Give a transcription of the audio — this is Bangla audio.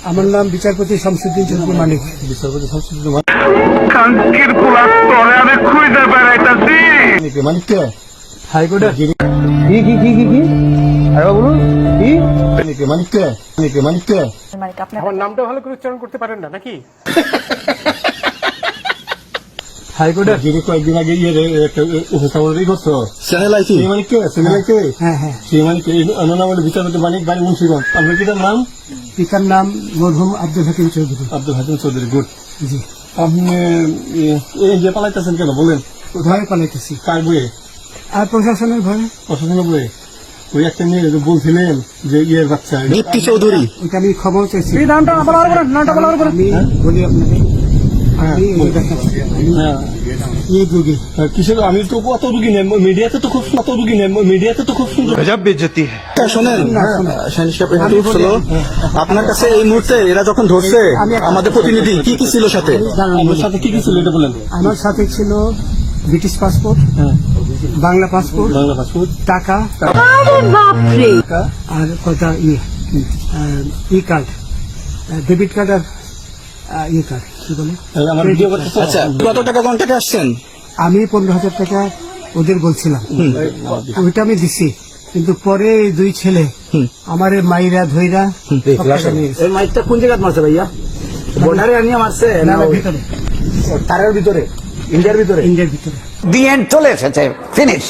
আমার নাম বিচারপতি শামসুদ্দিন চৌধুরী মানিক। বিচারপতি শামসুদ্দিন কাঙ্কির পোলা তরে আমি খুঁজে বেড়াইতাছি মানিক কে হাইকোর্টে কি আরে বলুন কি মানিক কে আমার নামটা ভালো করে উচ্চারণ করতে পারেন না নাকি? হাইকোর্টে যিনি কয়েকদিন আগে উপস্থাপনাই করছো চ্যানেল আইছি। সেই মানিক কে হ্যাঁ হ্যাঁ, সেই মানিক নাম হলো বিচারপতি মানিক বাড়ি মুন্সিগঞ্জ। আপনার পিতার নাম? পিতার নাম মরহুম আব্দুল হাকিম চৌধুরী। আব্দুল হাকিম চৌধুরী। গুড। জি। আপনি এই যে পালাইতেছেন কেন বলেন? ভয়ে পালাইতেছি। কার বইয়ে? আর প্রশাসনের ভয়ে। প্রশাসনের বইয়ে ওই একটা মেয়ে বলছিলেন যে ইয়ের বাচ্চা দীপ্তি চৌধুরী। ওইটা আমি ক্ষমা চাইছি। নামটা বলার পরে আমি বলি আপনাকে, আমি হ্যাঁ এই রোগী। কিসের? আমি তো অত রুগী নেই মিডিয়াতে তো খুব সুন্দর শোনেন আপনার কাছে এই মুহূর্তে এরা যখন ধরছে আমাদের প্রতিনিধি কি কি ছিল সাথে? আমার সাথে কি কি ছিল এটা বলেন। আমার সাথে ছিল ব্রিটিশ পাসপোর্ট, বাংলা পাসপোর্ট, টাকা আর কটা ই কার্ড, ডেবিট কার্ড আর ই কার্ড কি বলে। আমার ভিডিও করতেছে। আচ্ছা, কত টাকা কন্ট্যাক্টে আসছেন? আমি 15,000 টাকা ওদের বলছিলাম, ওইটা আমি দিছি। কিন্তু পরে এই দুই ছেলে আমার মাইরা ধইরা এই মাইকটা কোন জায়গায় মারছে ভাইয়া? বর্ডারে আনিয়ে মারছে না ভিতরে, তারের ভিতরে? ইন্ডিয়ার ভিতরে? ইন্ডিয়ার ভিতরে। দি এন্ড চলে এসেছে, ফিনিশ।